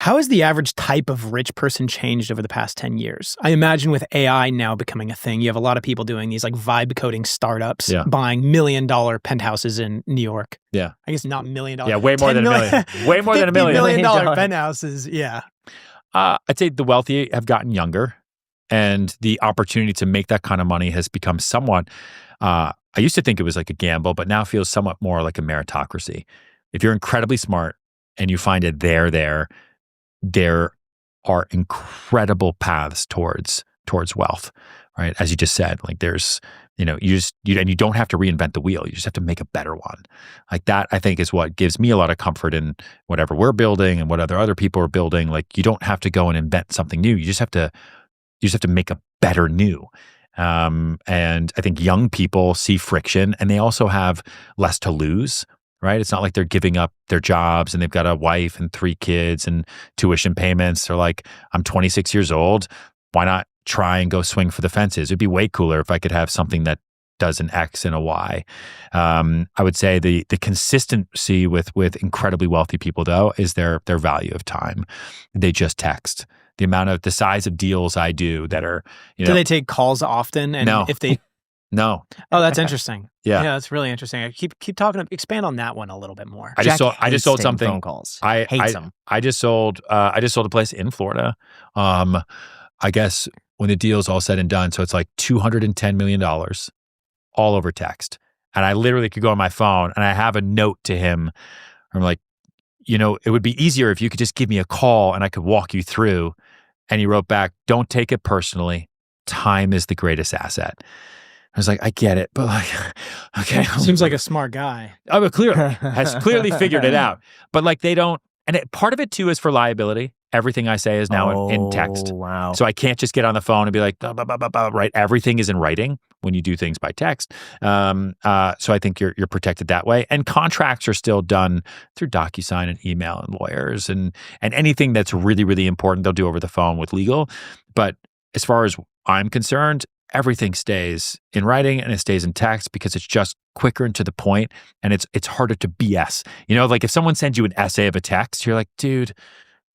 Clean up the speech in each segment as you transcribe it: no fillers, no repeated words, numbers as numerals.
How has the average type of rich person changed over the past 10 years? I imagine with AI now becoming a thing, you have a lot of people doing these like vibe coding startups, buying $1 million penthouses in New York. Yeah. I guess not $1 million. Yeah, way more than $1 million. Way more than $1 million. $50 million penthouses, yeah. I'd say the wealthy have gotten younger, and the opportunity to make that kind of money has become somewhat, I used to think it was like a gamble, but now feels somewhat more like a meritocracy. If you're incredibly smart and you find it there are incredible paths towards wealth, right? As you just said, like there's, and you don't have to reinvent the wheel. You just have to make a better one. Like that, I think, is what gives me a lot of comfort in whatever we're building and what other people are building. Like you don't have to go and invent something new. You just have to make a better new. And I think young people see friction, and they also have less to lose. Right? It's not like they're giving up their jobs and they've got a wife and 3 kids and tuition payments. They're like, I'm 26 years old. Why not try and go swing for the fences? It'd be way cooler if I could have something that does an X and a Y. I would say the consistency with incredibly wealthy people, though, is their value of time. They just text. The size of deals I do that are, Do they take calls often? And no. If they No. Oh, that's interesting. Yeah, that's really interesting. I keep talking. Expand on that one a little bit more. I just sold something. Phone calls. Hates them. I just sold a place in Florida. I guess when the deal's all said and done, so it's like $210 million, all over text. And I literally could go on my phone and I have a note to him. I'm like, it would be easier if you could just give me a call and I could walk you through. And he wrote back, "Don't take it personally. Time is the greatest asset." I was like, I get it, but like, okay. Seems like a smart guy. Oh, but has clearly figured it out. But like they don't, and part of it too is for liability. Everything I say is now in text. Wow. So I can't just get on the phone and be like, blah, blah, blah, blah, blah, right? Everything is in writing when you do things by text. So I think you're protected that way. And contracts are still done through DocuSign and email and lawyers and anything that's really, really important, they'll do over the phone with legal. But as far as I'm concerned, everything stays in writing and it stays in text because it's just quicker and to the point, and it's harder to BS. Like if someone sends you an essay of a text, you're like, dude,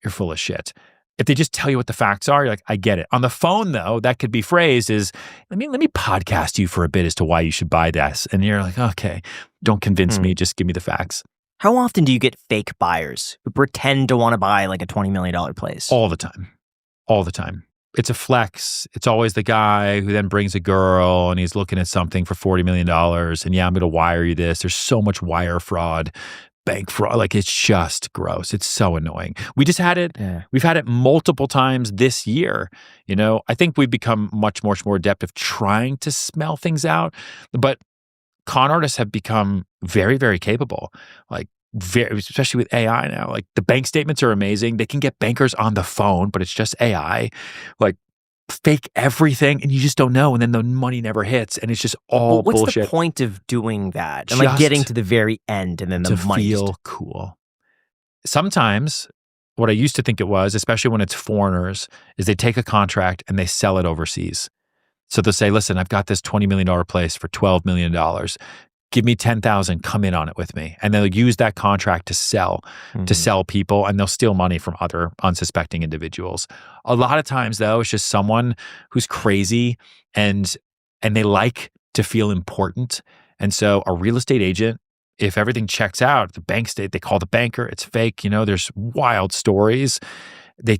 you're full of shit. If they just tell you what the facts are, you're like, I get it. On the phone, though, that could be phrased as, let me podcast you for a bit as to why you should buy this. And you're like, okay, don't convince me, just give me the facts. How often do you get fake buyers who pretend to want to buy like a $20 million place? All the time. All the time. It's a flex. It's always the guy who then brings a girl and he's looking at something for $40 million. And yeah, I'm going to wire you this. There's so much wire fraud, bank fraud. Like it's just gross. It's so annoying. We just had it. Yeah. We've had it multiple times this year. I think we've become much more adept of trying to smell things out. But con artists have become very, very capable. Like, especially with AI now, like the bank statements are amazing. They can get bankers on the phone, but it's just AI, like fake everything, and you just don't know. And then the money never hits, and it's just all what's bullshit. What's the point of doing that? And like getting to the very end, and then the money feel cool. Sometimes, what I used to think it was, especially when it's foreigners, is they take a contract and they sell it overseas. So they'll say, "Listen, I've got this $20 million place for $12 million. Give me 10,000, come in on it with me." And they'll use that contract to sell people, and they'll steal money from other unsuspecting individuals. A lot of times though, it's just someone who's crazy and they like to feel important. And so a real estate agent, if everything checks out, they call the banker, it's fake. There's wild stories.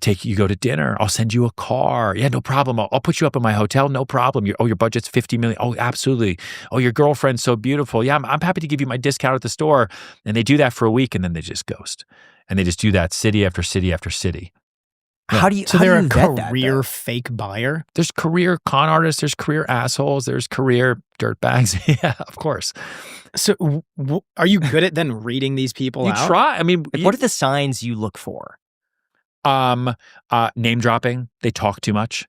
You go to dinner. I'll send you a car. Yeah, no problem. I'll put you up in my hotel. No problem. Your budget's $50 million. Oh, absolutely. Oh, your girlfriend's so beautiful. Yeah, I'm happy to give you my discount at the store. And they do that for a week, and then they just ghost. And they just do that city after city after city. Yeah. How do you? So they're a career fake buyer. There's career con artists. There's career assholes. There's career dirtbags. Yeah, of course. So, are you good at then reading these people out? You try. I mean, what are the signs you look for? Name dropping. They talk too much.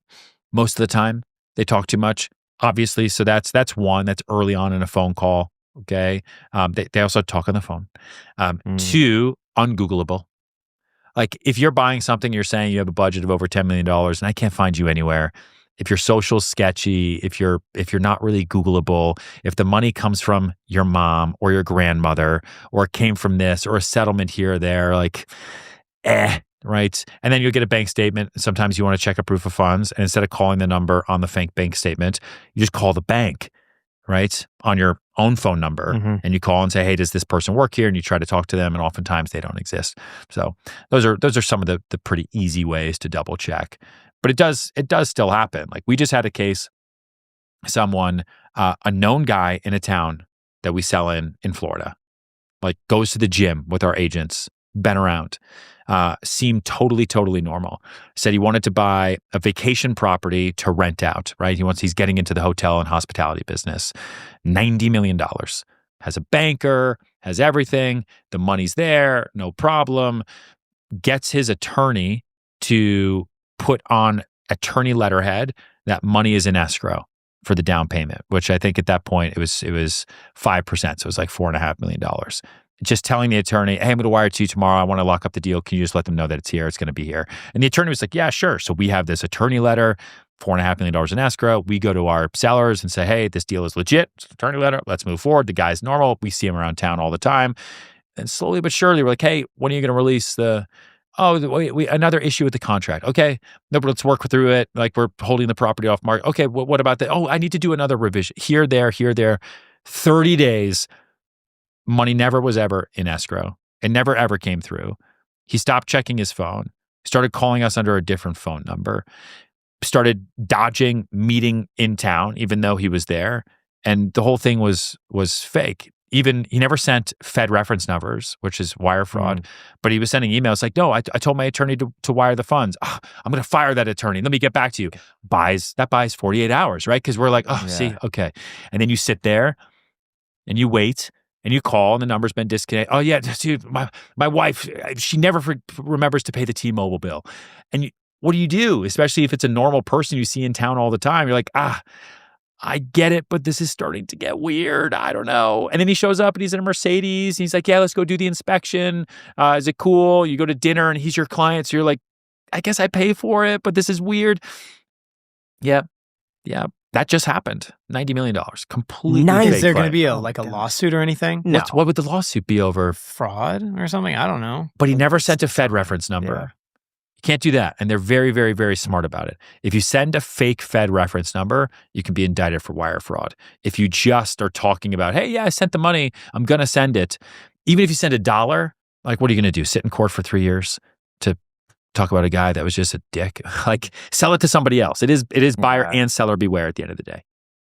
Most of the time, they talk too much. Obviously, so that's one. That's early on in a phone call. Okay. They also talk on the phone. 2, ungoogleable. Like if you're buying something, you're saying you have a budget of over $10 million, and I can't find you anywhere. If your social's sketchy, if you're not really Googleable, if the money comes from your mom or your grandmother, or it came from this, or a settlement here or there, like, right? And then you'll get a bank statement. Sometimes you want to check a proof of funds. And instead of calling the number on the fake bank statement, you just call the bank, right? On your own phone number. And you call and say, hey, does this person work here? And you try to talk to them. And oftentimes they don't exist. So those are some of the pretty easy ways to double check. But it does still happen. Like we just had a case, someone, a known guy in a town that we sell in Florida, like goes to the gym with our agents, been around, seemed totally normal. Said he wanted to buy a vacation property to rent out, right? He's getting into the hotel and hospitality business. $90 million. Has a banker, has everything. The money's there, no problem. Gets his attorney to put on attorney letterhead that money is in escrow for the down payment, which I think at that point it was 5%. So it was like $4.5 million. Just telling the attorney, hey, I'm going to wire it to you tomorrow. I want to lock up the deal. Can you just let them know that it's here? It's going to be here. And the attorney was like, yeah, sure. So we have this attorney letter, $4.5 million in escrow. We go to our sellers and say, hey, this deal is legit. It's an attorney letter. Let's move forward. The guy's normal. We see him around town all the time. And slowly but surely, we're like, hey, when are you going to release another issue with the contract? Okay, no, but let's work through it. Like we're holding the property off market. Okay, what about that? Oh, I need to do another revision. Here, there. 30 days. Money never was ever in escrow. It never ever came through. He stopped checking his phone, started calling us under a different phone number, started dodging meeting in town, even though he was there. And the whole thing was fake. Even he never sent Fed reference numbers, which is wire fraud, but he was sending emails like, no, I told my attorney to wire the funds. Oh, I'm going to fire that attorney. Let me get back to you. That buys 48 hours, right? Because we're like, see, okay. And then you sit there and you wait and you call and the number's been disconnected. Oh yeah, dude, my wife, she never remembers to pay the T-Mobile bill. And what do you do? Especially if it's a normal person you see in town all the time. You're like, I get it, but this is starting to get weird. I don't know. And then he shows up and he's in a Mercedes. And he's like, yeah, let's go do the inspection. Is it cool? You go to dinner and he's your client. So you're like, I guess I pay for it, but this is weird. Yeah. That just happened. $90 million. Completely fake. Is there going to be a lawsuit or anything? No. What would the lawsuit be over? Fraud or something? I don't know. But he never sent a Fed reference number. Yeah. You can't do that. And they're very, very, very smart about it. If you send a fake Fed reference number, you can be indicted for wire fraud. If you just are talking about, hey, yeah, I sent the money, I'm going to send it. Even if you send $1, like, what are you going to do? Sit in court for 3 years to talk about a guy that was just a dick? Like, sell it to somebody else. It is buyer and seller beware at the end of the day.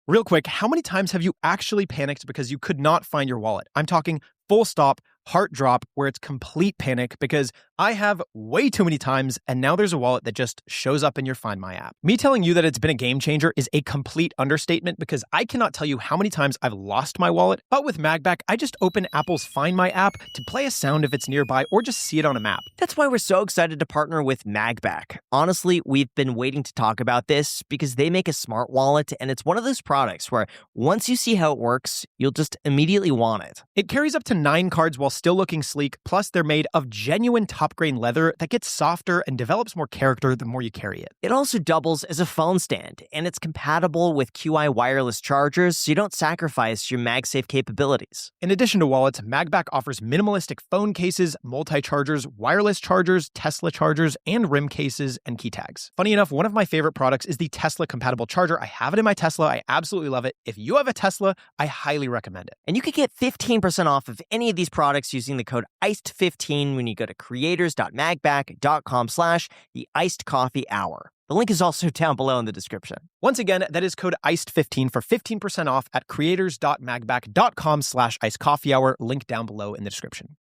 Real quick, how many times have you actually panicked because you could not find your wallet? I'm talking full stop, heart drop, where it's complete panic, because I have way too many times, and now there's a wallet that just shows up in your Find My app. Me telling you that it's been a game changer is a complete understatement, because I cannot tell you how many times I've lost my wallet. But with MagBack, I just open Apple's Find My app to play a sound if it's nearby, or just see it on a map. That's why we're so excited to partner with MagBack. Honestly, we've been waiting to talk about this because they make a smart wallet, and it's one of those products where once you see how it works, you'll just immediately want it. It carries up to 9 cards while still looking sleek, plus they're made of genuine top-grain leather that gets softer and develops more character the more you carry it. It also doubles as a phone stand, and it's compatible with QI wireless chargers, so you don't sacrifice your MagSafe capabilities. In addition to wallets, MagBack offers minimalistic phone cases, multi-chargers, wireless chargers, Tesla chargers, and rim cases and key tags. Funny enough, one of my favorite products is the Tesla-compatible charger. I have it in my Tesla. I absolutely love it. If you have a Tesla, I highly recommend it. And you can get 15% off of any of these products using the code iced15 when you go to creators.magback.com/the-iced-coffee-hour. The link is also down below in the description. Once again, that is code iced15 for 15% off at creators.magback.com/iced-coffee-hour. Link down below in the description.